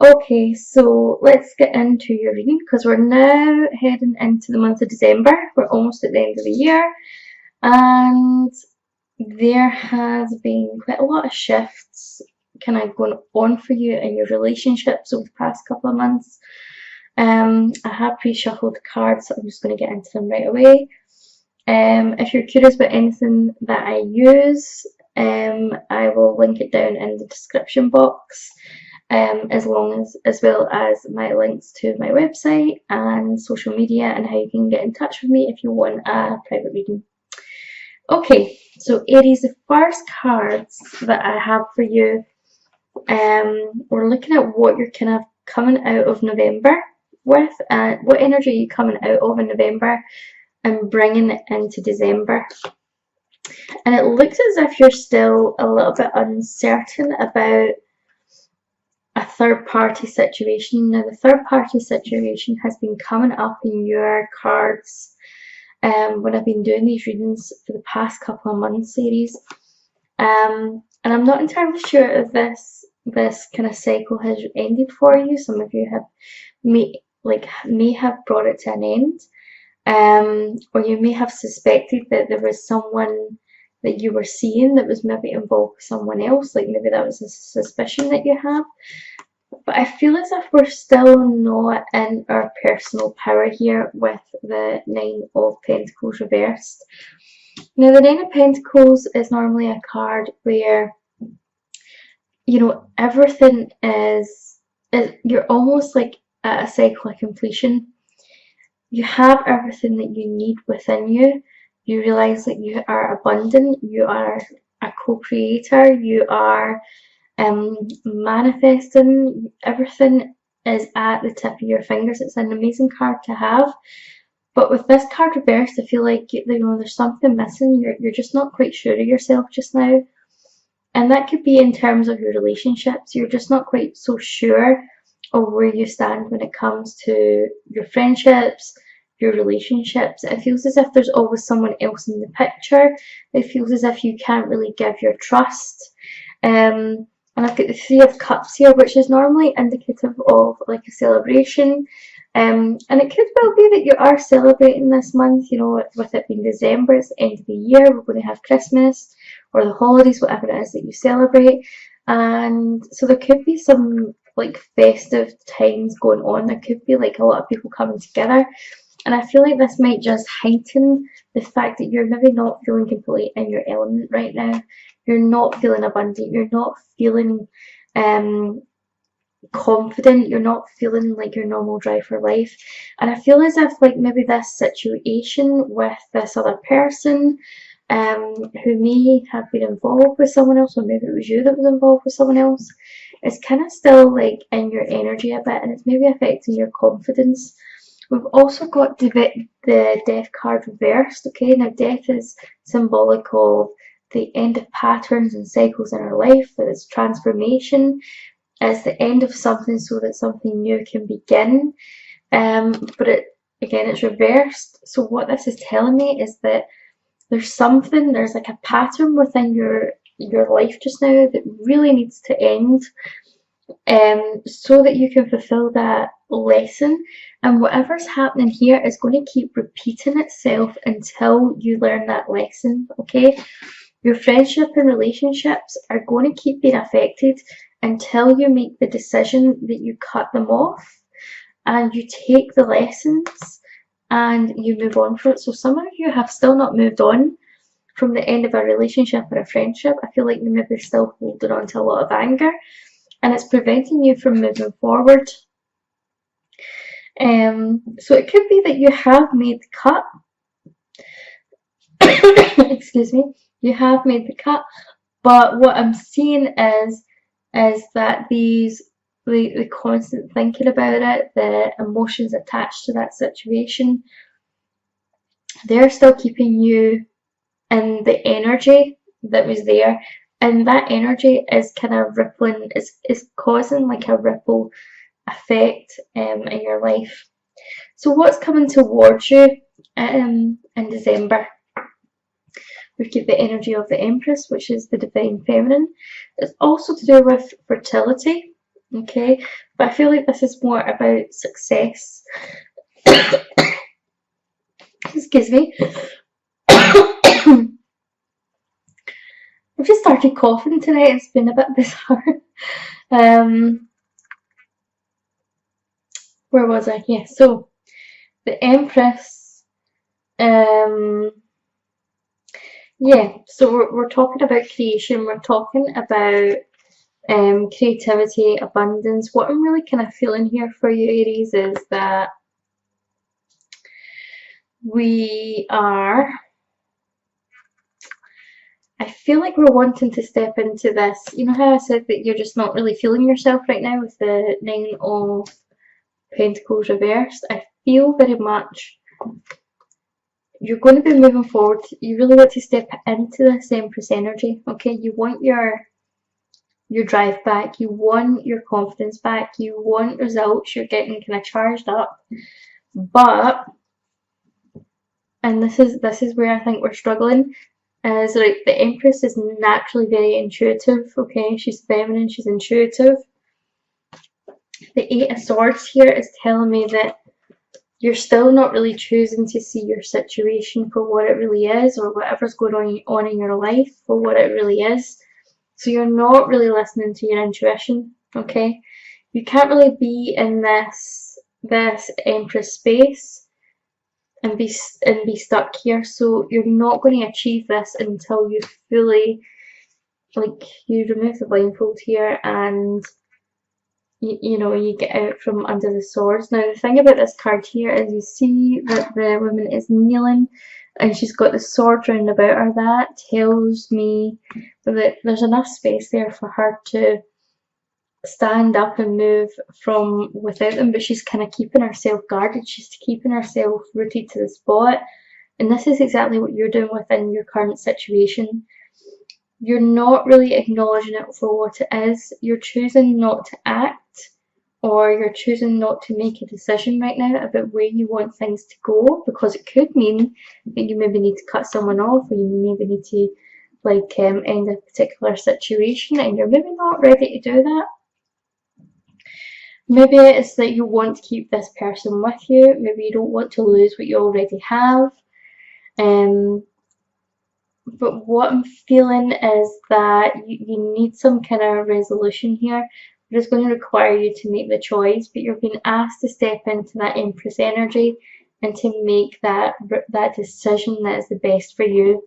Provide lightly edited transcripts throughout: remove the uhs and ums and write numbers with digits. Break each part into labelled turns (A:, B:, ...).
A: Okay, so let's get into your reading because we're now heading into the month of December. We're almost at the end of the year, and there has been quite a lot of shifts kind of going on for you in your relationships over the past couple of months. I have pre-shuffled cards, so I'm just going to get into them right away. If you're curious about anything that I use, I will link it down in the description box, as well as my links to my website and social media and how you can get in touch with me if you want a private reading. Okay, so Aries, the first cards that I have for you, we're looking at what you're kind of coming out of November with, and what energy are you coming out of in November and bringing it into December. And it looks as if you're still a little bit uncertain about a third party situation. Now, the third party situation has been coming up in your cards when I've been doing these readings for the past couple of months, Aries. And I'm not entirely sure if this kind of cycle has ended for you. Some of you may have brought it to an end. Or you may have suspected that there was someone that you were seeing that was maybe involved with someone else, like maybe that was a suspicion that you have. But I feel as if we're still not in our personal power here with the Nine of Pentacles reversed. Now, the Nine of Pentacles is normally a card where, you know, everything is you're almost like at a cycle of completion. You have everything that you need within you. You realize that you are abundant, you are a co-creator, you are manifesting. Everything is at the tip of your fingers. It's an amazing card to have. But with this card reversed, I feel like, you know, there's something missing. You're just not quite sure of yourself just now. And that could be in terms of your relationships. You're just not quite so sure of where you stand when it comes to your friendships, your relationships. It feels as if there's always someone else in the picture. It feels as if you can't really give your trust. And I've got the Three of Cups here, which is normally indicative of like a celebration. And it could well be that you are celebrating this month, you know, with it being December, it's the end of the year, we're going to have Christmas or the holidays, whatever it is that you celebrate. And so there could be some like festive times going on. There could be like a lot of people coming together. And I feel like this might just heighten the fact that you're maybe not feeling completely in your element right now. You're not feeling abundant. You're not feeling confident. You're not feeling like your normal drive for life. And I feel as if like maybe this situation with this other person who may have been involved with someone else, or maybe it was you that was involved with someone else, is kind of still like in your energy a bit, and it's maybe affecting your confidence. We've also got the Death card reversed. Okay, now death is symbolic of the end of patterns and cycles in our life, that it's transformation, it's the end of something so that something new can begin. But it's reversed. So what this is telling me is that there's like a pattern within your life just now that really needs to end, so that you can fulfill that lesson. And whatever's happening here is going to keep repeating itself until you learn that lesson. Okay, your friendship and relationships are going to keep being affected until you make the decision that you cut them off and you take the lessons and you move on from it. So some of you have still not moved on from the end of a relationship or a friendship. I feel like you maybe still holding on to a lot of anger, and it's preventing you from moving forward. So it could be that you have made the cut. Excuse me. You have made the cut, but what I'm seeing is that the constant thinking about it, the emotions attached to that situation, they're still keeping you in the energy that was there, and that energy is kind of rippling, is causing like a ripple effect in your life. So what's coming towards you in December? We've got the energy of the Empress, which is the divine feminine. It's also to do with fertility. okay? But I feel like this is more about success. Excuse me. I've just started coughing tonight. It's been a bit bizarre. Where was I? Yeah, so the Empress. Yeah, so we're talking about creation. We're talking about creativity, abundance. What I'm really kind of feeling here for you, Aries, is that we are, I feel like we're wanting to step into this. You know how I said that you're just not really feeling yourself right now with the Nine of Pentacles reversed? I feel very much you're going to be moving forward. You really want to step into this Empress energy, okay? You want your drive back, you want your confidence back, you want results, you're getting kind of charged up. But, and this is where I think we're struggling, is like the Empress is naturally very intuitive, okay? She's feminine, she's intuitive. The Eight of Swords here is telling me that you're still not really choosing to see your situation for what it really is, or whatever's going on in your life for what it really is. So you're not really listening to your intuition, okay? You can't really be in this Empress space and be stuck here. So you're not going to achieve this until you fully, like, you remove the blindfold here and you know, you get out from under the swords. Now the thing about this card here is you see that the woman is kneeling and she's got the sword round about her. That tells me that there's enough space there for her to stand up and move from without them, but she's kind of keeping herself guarded. She's keeping herself rooted to the spot. And this is exactly what you're doing within your current situation. You're not really acknowledging it for what it is. You're choosing not to act, or you're choosing not to make a decision right now about where you want things to go, because it could mean that you maybe need to cut someone off, or you maybe need to like end a particular situation and you're maybe not ready to do that. Maybe it's that you want to keep this person with you. Maybe you don't want to lose what you already have. But what I'm feeling is that you need some kind of resolution here. But it's going to require you to make the choice, but you're being asked to step into that Empress energy and to make that decision that is the best for you.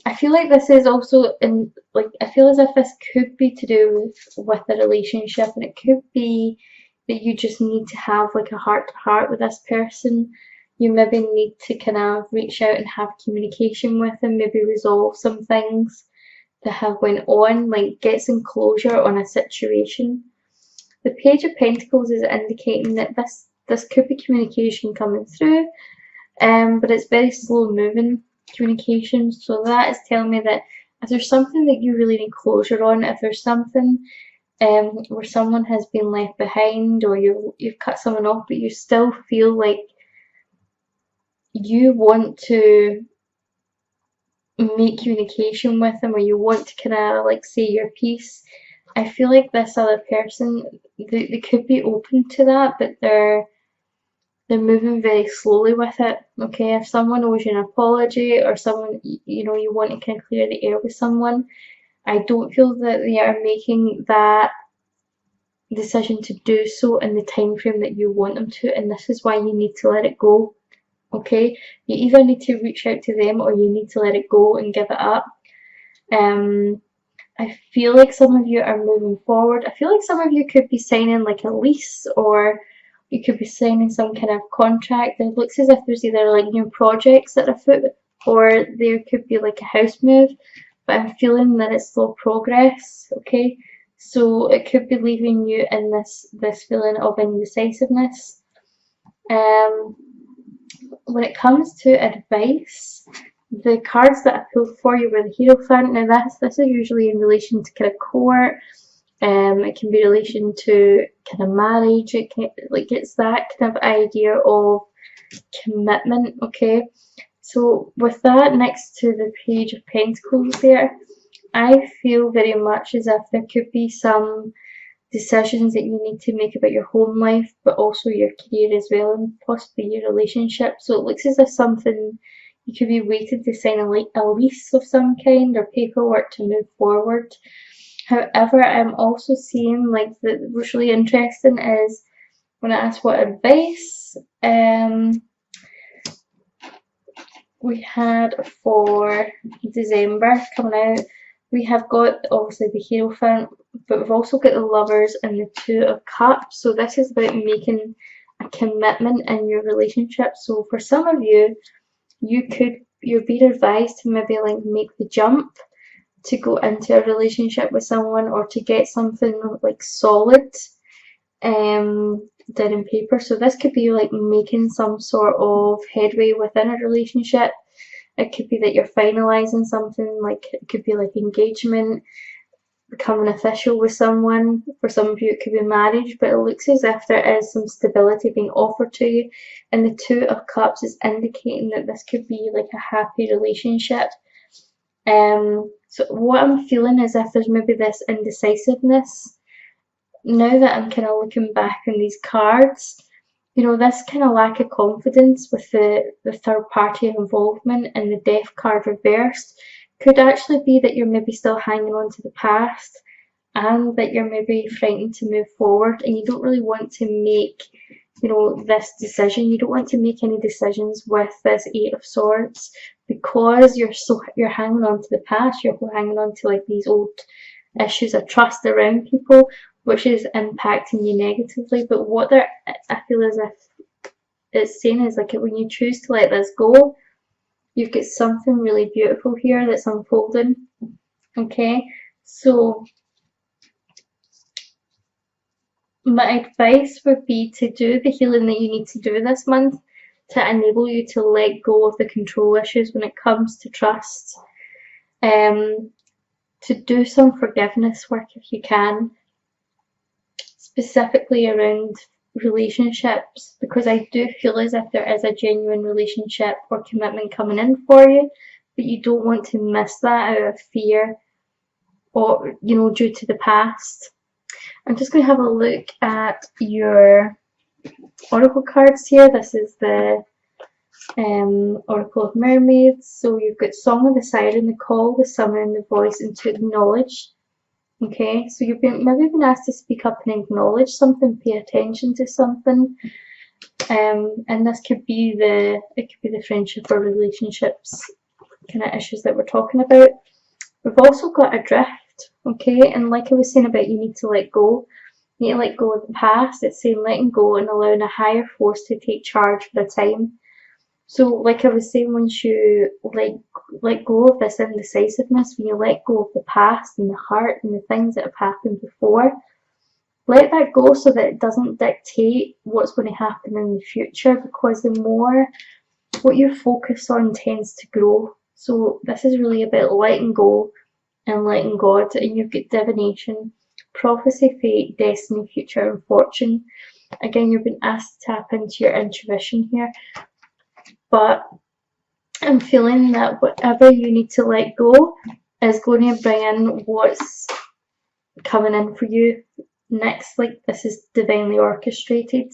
A: I feel like this is also I feel as if this could be to do with the relationship, and it could be that you just need to have like a heart to heart with this person. You maybe need to kind of reach out and have communication with them, maybe resolve some things that have went on, like get some closure on a situation. The Page of Pentacles is indicating that this could be communication coming through, but it's very slow moving communication. So that is telling me that if there's something that you really need closure on, if there's something where someone has been left behind, or you've cut someone off, but you still feel like you want to make communication with them, or you want to kind of like say your piece, I feel like this other person, they could be open to that, but they're moving very slowly with it, okay? If someone owes you an apology, or someone, you know, you want to kind of clear the air with someone, I don't feel that they are making that decision to do so in the time frame that you want them to, and this is why you need to let it go, okay? You either need to reach out to them, or you need to let it go and give it up. I feel like some of you are moving forward. I feel like some of you could be signing like a lease, or you could be signing some kind of contract. It looks as if there's either like new projects that are afoot, or there could be like a house move, but I'm feeling that it's slow progress, okay? So it could be leaving you in this feeling of indecisiveness. When it comes to advice, the cards that I pulled for you were the Hierophant. Now this is usually in relation to kind of court. It can be in relation to kind of marriage. It can, like, it's that kind of idea of commitment, okay? So with that next to the Page of Pentacles there, I feel very much as if there could be some decisions that you need to make about your home life, but also your career as well, and possibly your relationship. So it looks as if something, you could be waiting to sign a lease of some kind or paperwork to move forward. However, I'm also seeing like that what's really interesting is when I ask what advice we had for December coming out, we have got obviously the Hierophant, but we've also got the Lovers and the Two of Cups. So this is about making a commitment in your relationship. So for some of you, you're being advised to maybe like make the jump to go into a relationship with someone, or to get something like solid down in paper. So this could be like making some sort of headway within a relationship. It could be that you're finalizing something, like it could be like engagement, becoming official with someone. For some of you it could be marriage, but it looks as if there is some stability being offered to you, and the Two of Cups is indicating that this could be like a happy relationship. So what I'm feeling is if there's maybe this indecisiveness, now that I'm kind of looking back on these cards, you know, this kind of lack of confidence with the third party involvement and the Death card reversed could actually be that you're maybe still hanging on to the past, and that you're maybe frightened to move forward, and you don't really want to make, you know, this decision. You don't want to make any decisions with this Eight of Swords, because you're hanging on to the past. You're hanging on to like these old issues of trust around people, which is impacting you negatively. But what I feel as if it's saying is like when you choose to let this go, you've got something really beautiful here that's unfolding. Okay, so my advice would be to do the healing that you need to do this month to enable you to let go of the control issues when it comes to trust. To do some forgiveness work if you can, specifically around relationships, because I do feel as if there is a genuine relationship or commitment coming in for you, but you don't want to miss that out of fear, or, you know, due to the past. I'm just going to have a look at your oracle cards here. This is the Oracle of Mermaids. So you've got Song of the Siren, the Call, the Summon, the Voice, and to acknowledge. Okay, so you've maybe been asked to speak up and acknowledge something, pay attention to something, and this could be the friendship or relationships kind of issues that we're talking about. We've also got Adrift, okay, and like I was saying about you need to let go. You need to let go of the past. It's saying letting go and allowing a higher force to take charge for a time. So like I was saying, once you let go of this indecisiveness, when you let go of the past and the hurt and the things that have happened before, let that go so that it doesn't dictate what's going to happen in the future, because the more what you focus on tends to grow. So this is really about letting go and letting God, and you've got divination, prophecy, fate, destiny, future, and fortune. Again, you've been asked to tap into your intuition here, but I'm feeling that whatever you need to let go is going to bring in what's coming in for you next. Like, this is divinely orchestrated.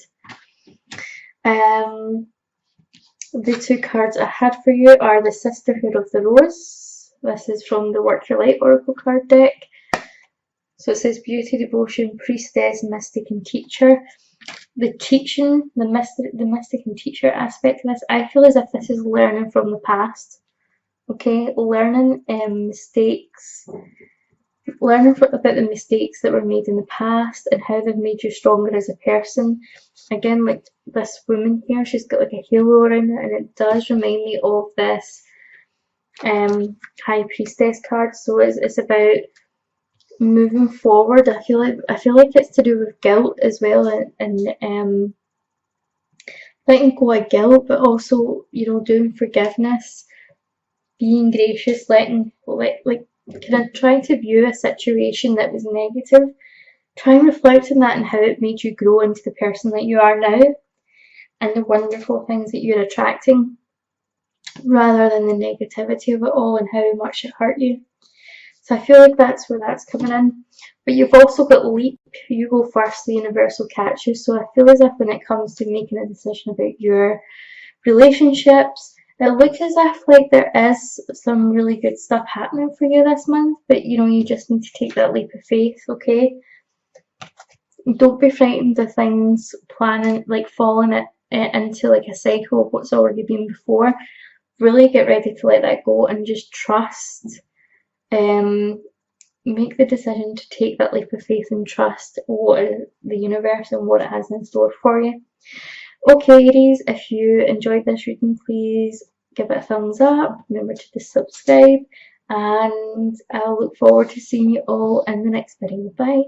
A: The two cards I had for you are the Sisterhood of the Rose. This is from the Work Your Light Oracle card deck. So it says Beauty, Devotion, Priestess, Mystic, and Teacher. The teaching, the mystic and teacher aspect of this, I feel as if this is learning from the past. Okay, learning mistakes, learning about the mistakes that were made in the past and how they've made you stronger as a person. Again, like this woman here, she's got like a halo around her, and it does remind me of this High Priestess card. So it's about moving forward. I feel like it's to do with guilt as well, and letting go of guilt, but also, you know, doing forgiveness, being gracious, kind of trying to view a situation that was negative, try and reflect on that and how it made you grow into the person that you are now, and the wonderful things that you're attracting, rather than the negativity of it all and how much it hurt you. So I feel like that's where that's coming in. But you've also got leap. You go first, the universe will catch you. So I feel as if when it comes to making a decision about your relationships, it looks as if like there is some really good stuff happening for you this month, but you know, you just need to take that leap of faith, okay? Don't be frightened of things planning, like falling into like a cycle of what's already been before. Really get ready to let that go and just trust. Make the decision to take that leap of faith and trust what the universe and what it has in store for you. Okay, Aries, if you enjoyed this reading, please give it a thumbs up. Remember to subscribe, and I'll look forward to seeing you all in the next video. Bye.